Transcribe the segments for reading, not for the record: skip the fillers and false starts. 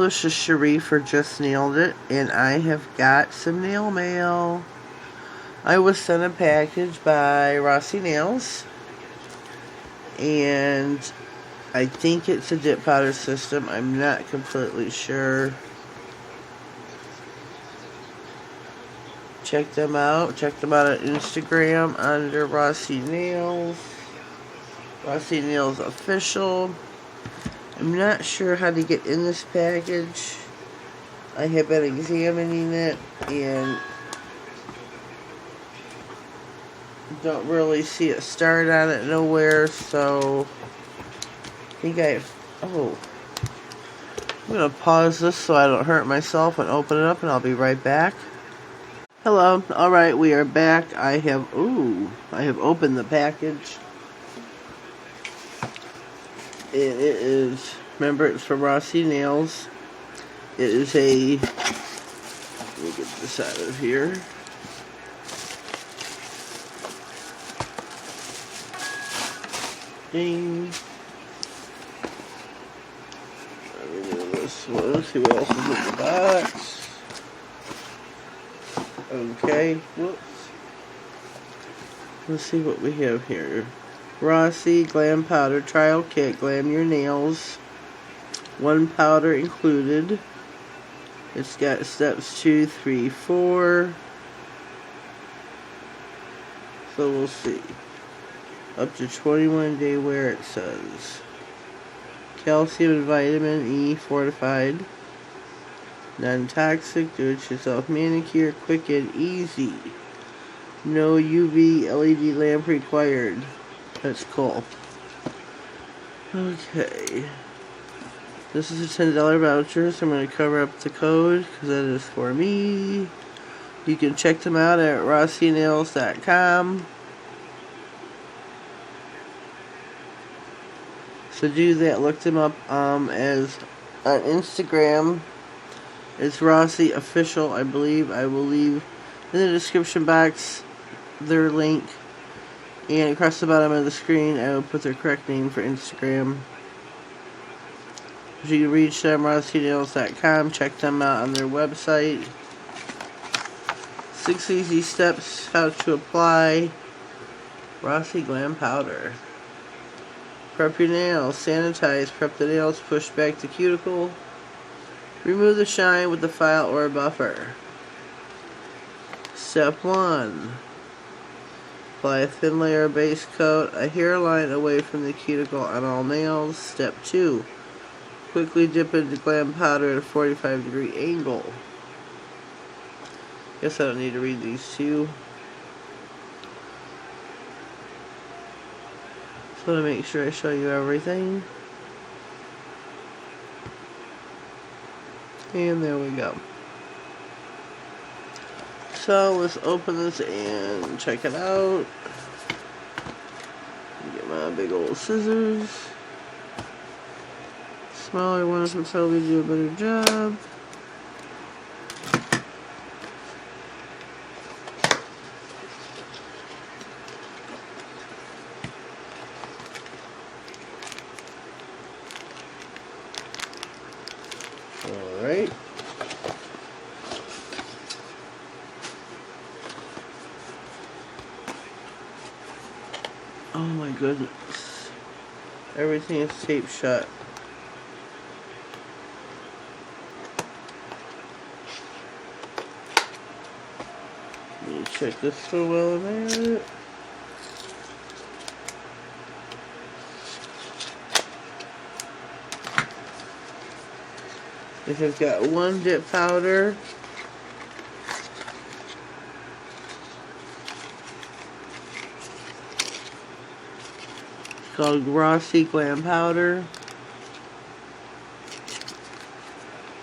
this is Cherie for Just Nailed It, and I have got some nail mail. I was sent a package by Rossi Nails, and I think it's a dip powder system. I'm not completely sure. Check them out. Check them out on Instagram under Rossi Nails. Rossi Nails Official. I'm not sure how to get in this package. I have been examining it and don't really see it start on it nowhere, so I think I'm gonna pause this so I don't hurt myself and open it up, and I'll be right back. Hello. Alright, we are back. I have opened the package. And it is, remember, it's from Rossi Nails. It is let me get this out of here. Ding. Let me do this one. Let's see what else is in the box. Okay, whoops. Let's see what we have here. Rossi Glam Powder Trial Kit. Glam your nails. 1 powder included. It's got steps 2, 3, 4. So we'll see. Up to 21-day wear, it says. Calcium and vitamin E fortified. Non-toxic. Do-it-yourself manicure. Quick and easy. No UV LED lamp required. That's cool. Okay. This is a $10 voucher, so I'm going to cover up the code because that is for me. You can check them out at rossinails.com. So do that. Look them up as on Instagram. It's Rossi Official, I believe. I will leave in the description box their link. And across the bottom of the screen, I will put their correct name for Instagram. You can reach them, rossinails.com. Check them out on their website. 6 easy steps how to apply Rossi Glam Powder. Prep your nails. Sanitize. Prep the nails. Push back the cuticle. Remove the shine with a file or a buffer. Step 1. Apply a thin layer of base coat, a hairline away from the cuticle on all nails. Step 2. Quickly dip into glam powder at a 45-degree angle. Guess I don't need to read these two. Just want to make sure I show you everything. And there we go. So let's open this and check it out. Get my big old scissors. Smaller ones will probably do a better job. Alright. Oh my goodness. Everything is taped shut. Let me check this for while I'm at it. It has got 1 dip powder. It's called Rossi Glam Powder.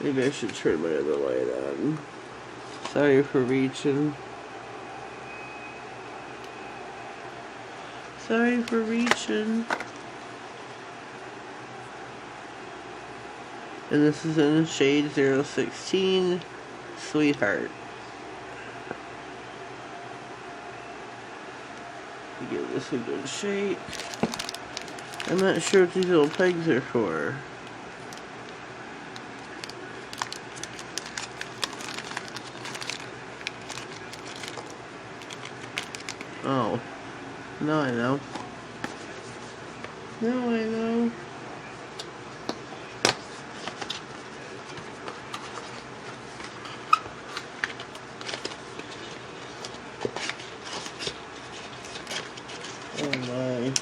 Maybe I should turn my other light on. Sorry for reaching. Sorry for reaching. And this is in the shade 016, Sweetheart. Give this a good shake. I'm not sure what these little pegs are for. Oh, now I know. Now I know. Oh my.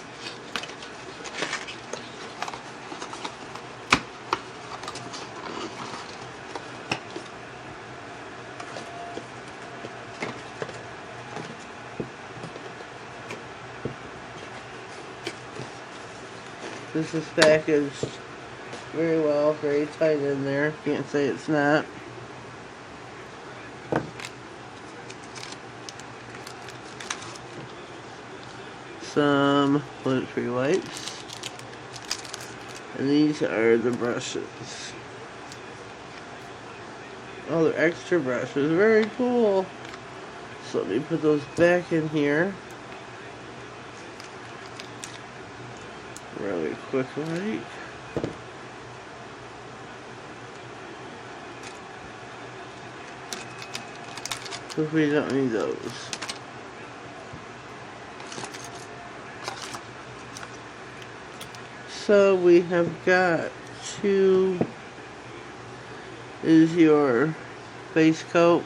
This is packaged very well, very tight in there. Can't say it's not. Some lint-free wipes. And these are the brushes. Oh, they're extra brushes. Very cool. So let me put those back in here. Really quick, like. Because we don't need those. So we have got 2 is your base coat.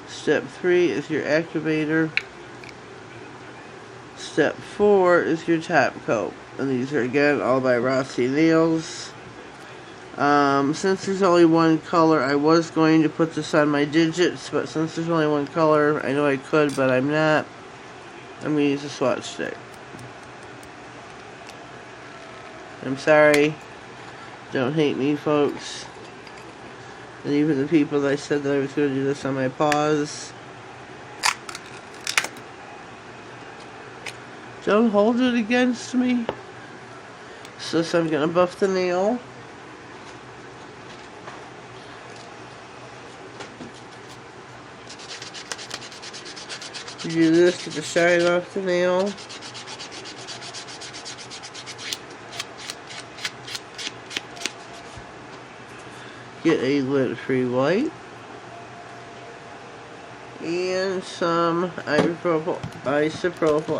Step 3 is your activator. Step 4 is your top coat. And these are again all by Rossi Nails. Since there's only one color, I was going to put this on my digits, but since there's only one color, I know I could, but I'm not. I'm going to use a swatch stick. I'm sorry. Don't hate me, folks. And even the people that I said that I was going to do this on my paws. Don't hold it against me. So I'm going to buff the nail. You do this to the shine off the nail. Get a lint-free wipe. And some isopropyl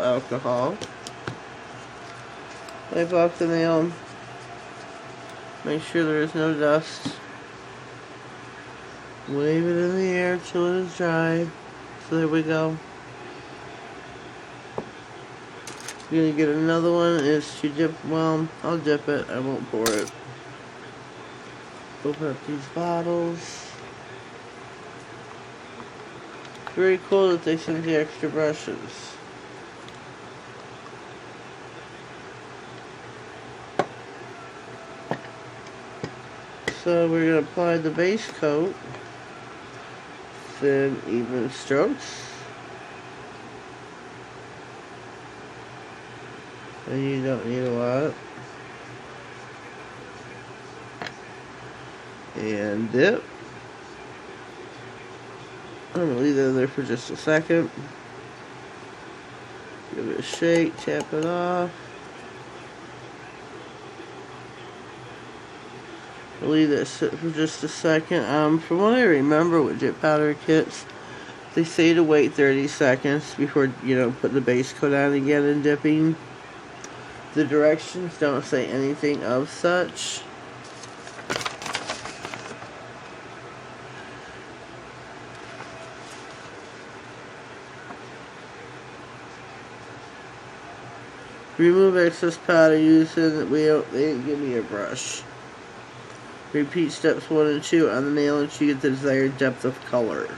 alcohol. Wipe off the nail. Make sure there is no dust. Wave it in the air till it is dry. So there we go. You're gonna get another one is to dip, well, I'll dip it, I won't pour it. Open up these bottles. Very cool that they send the extra brushes. So we're gonna apply the base coat. Thin, even strokes. And you don't need a lot. And dip. I'm going to leave that there for just a second. Give it a shake, tap it off. I'll leave that sit for just a second. From what I remember with dip powder kits, they say to wait 30 seconds before, put the base coat on again and dipping. The directions don't say anything of such. Remove excess powder using they didn't give me a brush. Repeat steps 1 and 2 on the nail until you get the desired depth of color.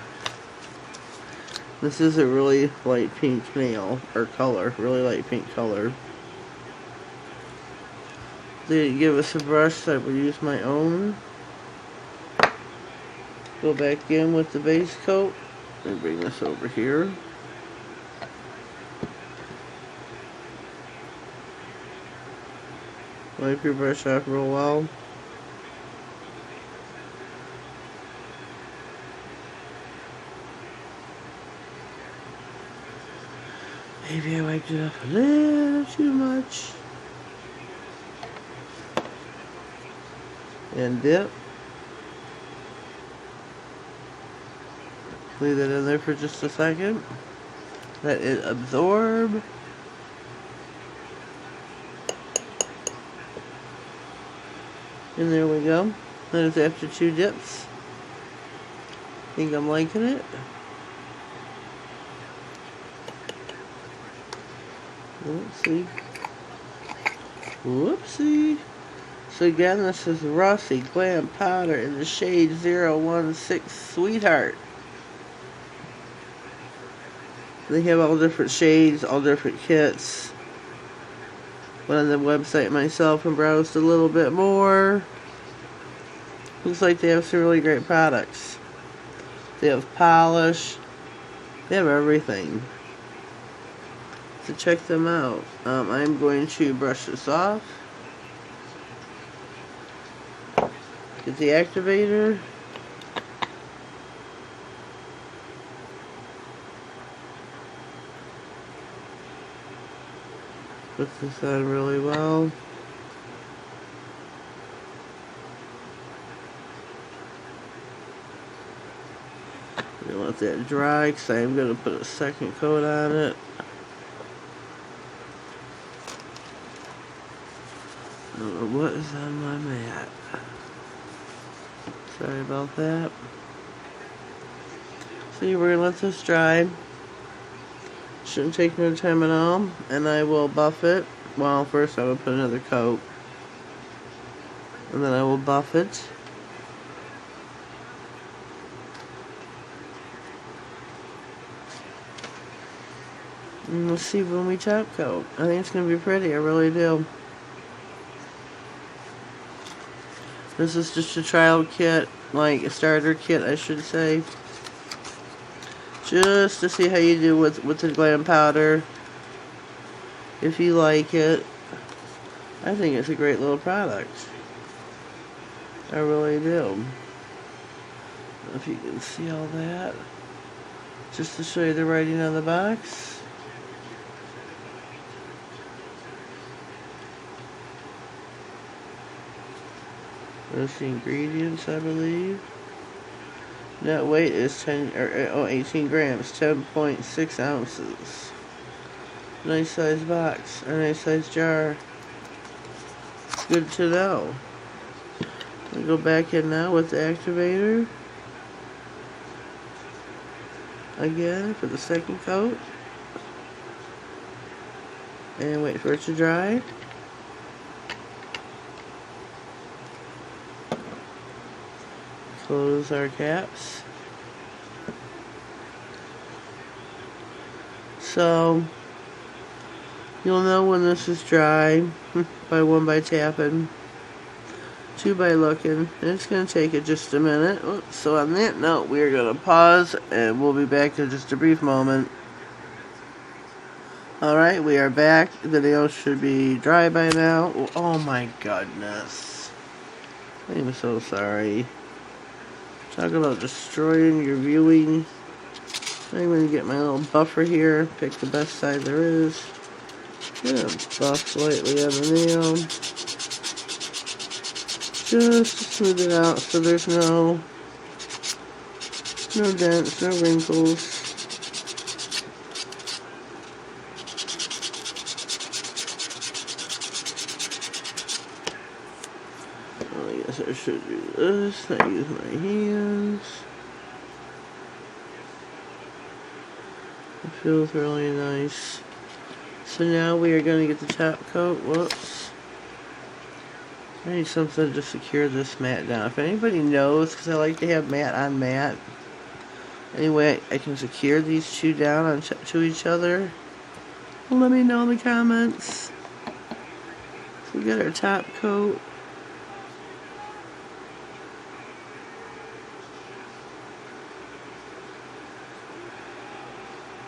This is a really light pink nail, or color, really light pink color. They didn't give us a brush, so I will use my own. Go back in with the base coat and bring this over here. Wipe your brush off real well. Maybe I wiped it off a little too much. And dip. Leave that in there for just a second. Let it absorb. And there we go. That is after 2 dips. I think I'm liking it. Whoopsie. Whoopsie. So again, this is Rossi Glam Powder in the shade 016 Sweetheart. They have all different shades, all different kits. Went on the website myself and browsed a little bit more. Looks like they have some really great products. They have polish. They have everything. So check them out. I'm going to brush this off. Get the activator. Put this on really well. I'm gonna let that dry because I'm gonna put a second coat on it. I don't know what is on my mat. Sorry about that. So we're gonna let this dry. Shouldn't take no time at all, and I will buff it. Well, first I will put another coat, and then I will buff it. And we'll see when we top coat. I think it's gonna be pretty. I really do. This is just a trial kit, like a starter kit, I should say. Just to see how you do with the glam powder. If you like it. I think it's a great little product. I really do. I don't know if you can see all that. Just to show you the writing on the box. There's the ingredients, I believe. Net weight is 18 grams, 10.6 ounces. Nice size box, a nice size jar. It's good to know. I'll go back in now with the activator. Again for the second coat. And wait for it to dry. Close our caps. So you'll know when this is dry by 1 by tapping, 2 by looking, and it's going to take it just a minute. So on that note, we are going to pause and we'll be back in just a brief moment. Alright, we are back. The nails should be dry by now. Oh my goodness. I'm so sorry. Talk about destroying your viewing. I'm going to get my little buffer here. Pick the best side there is. I'm going to buff slightly on the nail. Just to smooth it out so there's no dents, no wrinkles. I guess I should do this. I use my hands. It feels really nice. So now we are going to get the top coat. Whoops. I need something to secure this mat down. If anybody knows, because I like to have mat on mat. Anyway, I can secure these two down to each other. Let me know in the comments. So we got our top coat.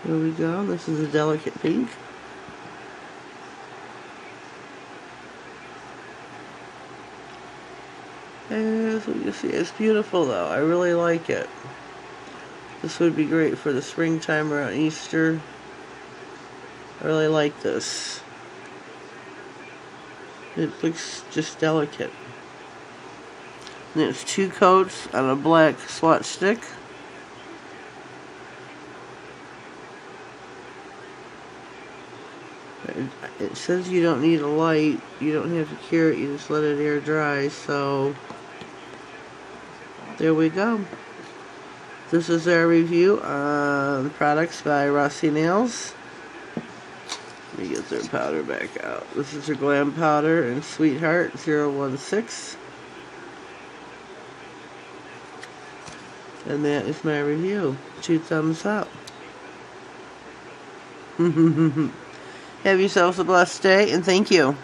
There we go. This is a delicate pink. As you see, it's beautiful though. I really like it. This would be great for the springtime around Easter. I really like this. It looks just delicate. And it's 2 coats on a black swatch stick. It says you don't need a light. You don't have to cure it. You just let it air dry. So there we go. This is our review on products by Rossi Nails. Let me get their powder back out. This is their Glam Powder in Sweetheart 016. And that is my review. 2 thumbs up. Have yourselves a blessed day, and thank you.